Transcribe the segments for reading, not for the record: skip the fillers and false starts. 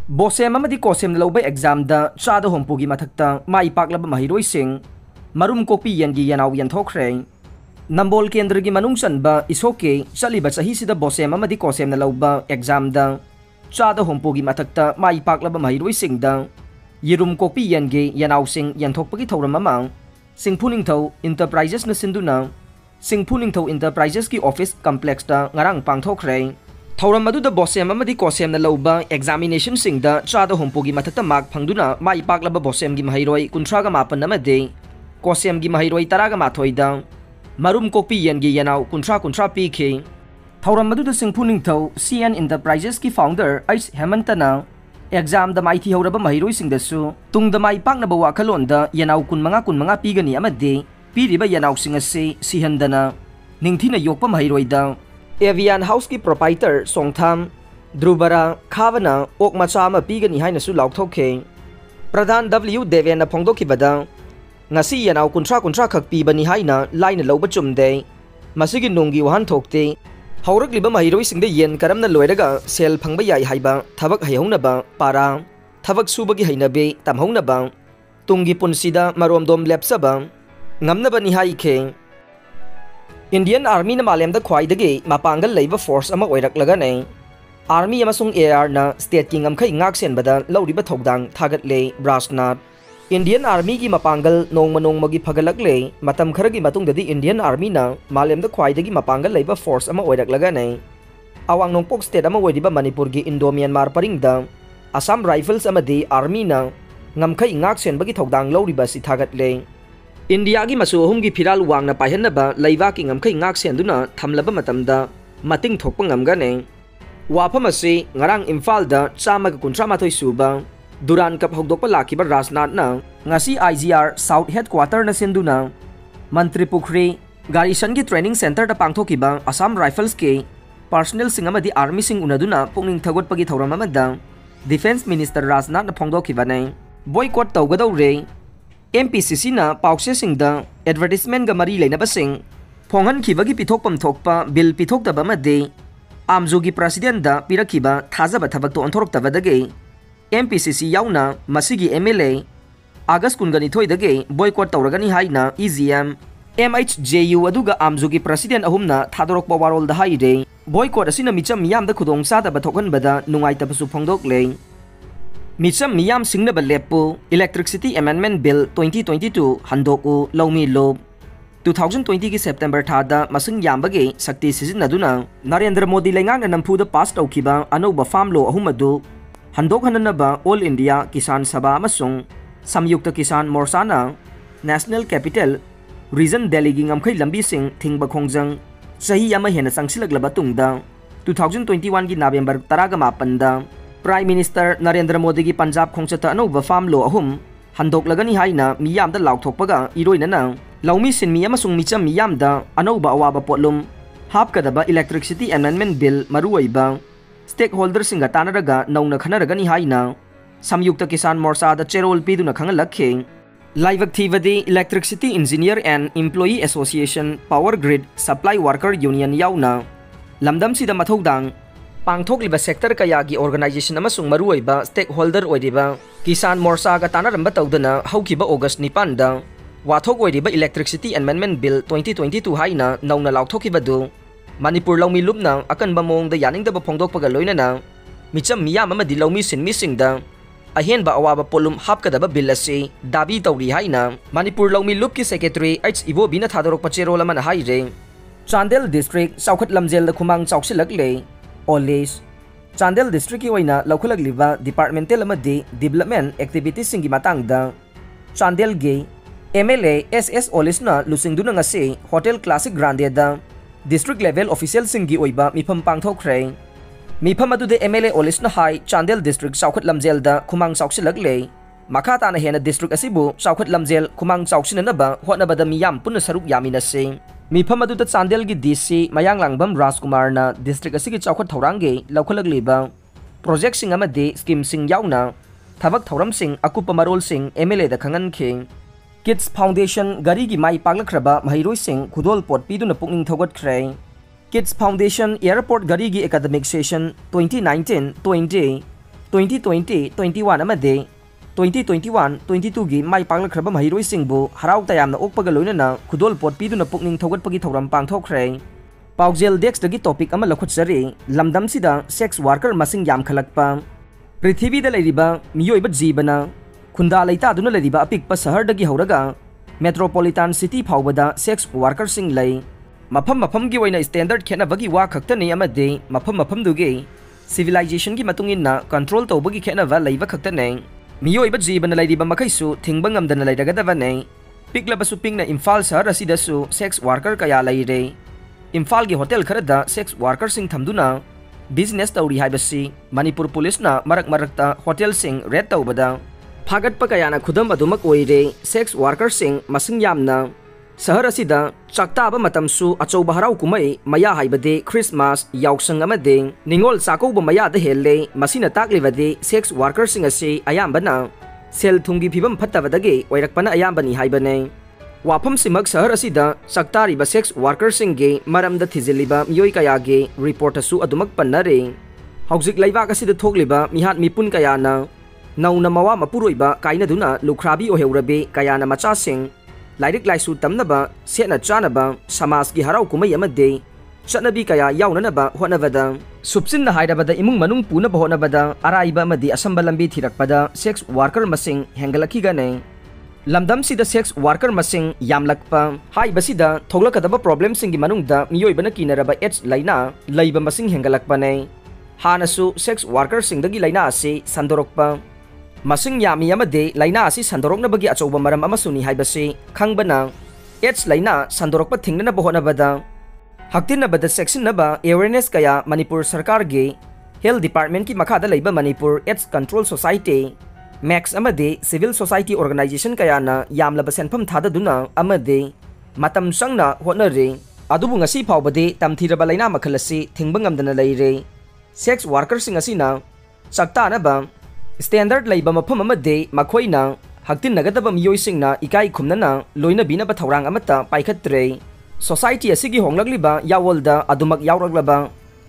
Bosem amadi kosem lauba exam da chada hompugi mathakta mai paklaba Maheiroising marum kopi yangi Yennao Yenthokhre Nambol Kendragi manung sanba isoke chaliba chahi sida bosem amadi kosem na lauba exam da chada hompugi mathakta mai paklaba Maheiroising da yirum kopi yangi Yennao sing Yenthokpagi thoram amang Singphuningthau Enterprises na sinduna Singphuningthau Enterprises ki office complex da ngarang pangthokre Thauram madu da bosem amadi kosem na lauba examination sing da chada hompugi mathakta mark phangduna mai paklaba bosem gi Maheiroi 38 namade kosem gi Maheiroi 12 da marum kopi yangi Yennao 30 pk Thauram madu da Singphuningthau CN Enterprises ki founder H Hemantana exam da mai thi horaba Maheiroi sing da su tung da mai pakna ba wakhalon da Yennao 15 pigani amade piriba Yennao sing ase sihandana ningthina yokpa Maheiroi da Avian House ki proprietor Songtham Drubara Khavana ok macha ma pigani haina su lauthokhe Pradhan W Devena phongdoki bada ngasi Yennao 30 khak pibani haina laina loba chumde masigi nunggi wahan thokte haurakliba Maheiroi singde yen karamna loiraga sel phangba yai haiba thabak haihongnaba para thabak subagi hainabe tamhongnaba tungi punsida maromdom lepsaba ngamnaba ni haikhe Indian Army na malemda khwaidagi mapangal leiba force ama oiraklaga nei Army amasung AR na state ki ngamkhai ngaksen bada lawriba thogdang thaгаtle Brasnat Indian Army ki mapangal nongmagi phagalakle matam kharagi matungdadi Indian Army na malemda khwaidagi mapangal leiba force ama oiraklaga nei awang nongpok state ama oiriba Manipur gi Indo-Myanmar paringda Assam Rifles amadi Army na ngamkhai ngaksen bagi thogdang lawriba si thaгаtle India gi masu ahum gi phiral wangna paihanaba leiwa ki ngamkhai ngak senduna thamlaba matamda mating thokpa ngamga ne wafam ase ngarang Imphal da chama ga 13 suba Duran Cup hogdokpa lakiba Rajnath na ngasi IGR South Headquarter na senduna Mantri Pukri Garrison gi training center da pangthokiba Assam Rifles ke personnel sing amadi army sing unaduna pungning thagot pagi thoram amada Defense Minister Rajnath na phongdokiba ne boycott tawgadaw re MPCC na paukse singda advertisement ga mari leinaba sing phonghan khibagi pithokpam thokpa bill pithokdaba made amjogi president da pirakhiba thajaba thabak to onthorokdaba dage MPCC yauna masigi MLA August 12 dage boycott tawragani haina EGM MHJU aduga amjogi president ahumna thadorokpa warol da haide boycott asina micham miyam da khudong sa da bathokhan bada nungai tapasu phongdokle Micham miyam singnaba lepo Electricity Amendment Bill 2022 handoku lawmi lob 2020 ki September thada masing yambage sakti sizinaduna Narendra Modi lengang na nampuda pass tawkiba anoba farm law ahumadu handok hananaba All India Kisan Sabha amasung Samyukta Kisan Morcha na National Capital Region Delhi gi ngamkhai lambi sing thingba khongjang sahi ama hena sangsilaglaba tungda 2021 ki November 18 da Prime Minister Narendra Modi ki Punjab khongchata anoba farm law ahum handok lagani haina miyam da laukthokpaga iroina na lawmi sin mi amasung micham miyam da anoba awaba potlum hapkadaba Electricity Amendment Bill maruaiba stakeholders singa tanaraga nauna khanaragani haina Samyukta Kisan Morcha da cherol piduna khangalakhe Laivak thivadi Electricity Engineer and Employee Association Power Grid Supply Worker Union yauna lamdam sida mathodang pangthokliba sector kayagi organization amasung maruaiba stakeholder oidiba Kisan Morcha ga tanaramba tawdana haukiba August 9 da wathok oidiba Electricity Amendment Bill 2022 haina nauna lauthokibadu Manipur lawmi lupna akanba mongda yaningdaba phongdokpaga loinana micham miyam amadi lawmi sin misingda ahenba awaba polum hapkadaba bill ase dabi tawri haina Manipur lawmi lupki secretary H Ivo bina thadorok pacherol amana haire Chandel district Saukhat lamjel da khumang chawsilakle Always Chandel district ki oina laukhulag departmental amadi development activities singi matangda Chandel ge MLA SS Olis na lusingduna ngase Hotel Classic Grande da district level official singi oiba mifam pangthokre mifam adu de MLA Olis na hai Chandel district Saukhat lamjel da khumang chawsilagle makata na hena district asibu Saukhat lamjel khumang chawsinanaba hotnabada miyam punna saruk yaminase Mifam aduda Chandel gi DC Mayanglangbam Rajkumar na district asigi chawkhat thorangge laukhlagliba project sing amade scheme sing yauna thabak thoram sing akupa marol sing MLA da khangan khe Kids Foundation gari gi mai paglakhraba Maheiroising khudol pot piduna pukning thogatkhre Kids Foundation Airport gari gi academic session 2019-20 2020-21 amade 2021-22 gi mai paklakraba Maheiroisingbu harau tayamna okpaga loinana khudol pot piduna pukning thogatpagi thoram pangthokre paujel dex dagi topic ama lakhutjari lamdam sida sex worker masing yam khalakpa prithvi da leiriba miyoiba jibana khunda leita duna leiriba apikpa sahar dagi horaga metropolitan city phawbada sex worker sing lei mafam gi waina standard khena bagi wa khaktani amade mafam dugi civilization gi matungin na control tawbagi khena va leiba khaktane miyoiba jibana leiriba makhaisu thingba ngamdana leidagadabane piklabasu pingna imphal sahar asidasu sex worker kaya leire imphal gi hotel kharada sex worker sing thamduna business tawri haibasi manipur police na marakta hotel sing red tawbada phagat pa kayana khudam adumak oire sex worker sing masing yamna sahar asida chakta ba matamsu achouba harau kumai maya haibade christmas yauksang amade ningol sakouba maya da helle masina taklibade sex worker sing ase ayambana sel thungi phibam phattabadage oirakpana ayambani haibane wafam simak sahar asida saktari ba sex worker singe maramda thiziliba miyoi kaya ge report asu adumak pannare hauzik laiba asida thokliba mihat mipun kayana nauna mawa mapuroiba kaina duna lukhrabi oheurabe kayana macha sing lairik laisu tamnaba sena chanaba samas gi harau kumai amade chanabi kaya yaunanaba honavada subsin na hairabada imung manung puna honavada araiba amadi asamba lambi thirakpada sex worker masing hengalaki gane lamdam sida sex worker masing yamlakpa haibasida thoglakadaba problem singi manungda miyoibana kinaraba AIDS laina leiba masing hengalakpane hanasu sex worker singdagi laina ase sandorokpa masing yami amade laina ase sandoroknabagi achouba maram amasuni haibase khangbana AIDS laina sandorokpa thingnana bohonabada haktinabada section naba awareness kaya manipur sarkar ge health department ki makhada leiba manipur AIDS control society max amade civil society organization kayana yamlaba senpham thadaduna amade matam sangna honare adubu ngasi phawbade tamthiraba laina makhalasi thingba ngamdana leire sex worker sing asina sakta naba standard leiba mafam amade makhoina haktin nagadaba miyoi singna ikai khumnana loina binaba thawrang amata paikhatre society asigi honglagliba yawolda adumak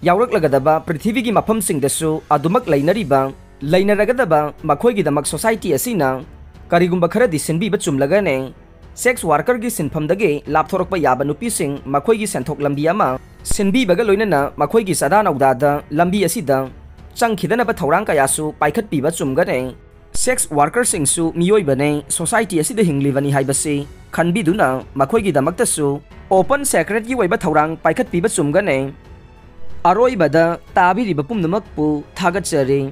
yauraklagadaba prithvi gi mafam singdasu adumak leinariba lainaragadaba makhoigidamak society asina karigumba kharadi sinbiba chumlagane sex worker gi sinphamdage lapthorokpa yaba nupi sing makhoigi senthok lambi ama sinbibaga loinana makhoigi sada naudada lambi asida changkhidana thawrang kayasu paikhat piba chumgane sex worker singsu miyoibane society asida hinglibani haibase khanbiduna makhoigi damaktasu open secret gi waiba thawrang paikhat piba chumgane aroibada tabiriba pumnamakpu thagachare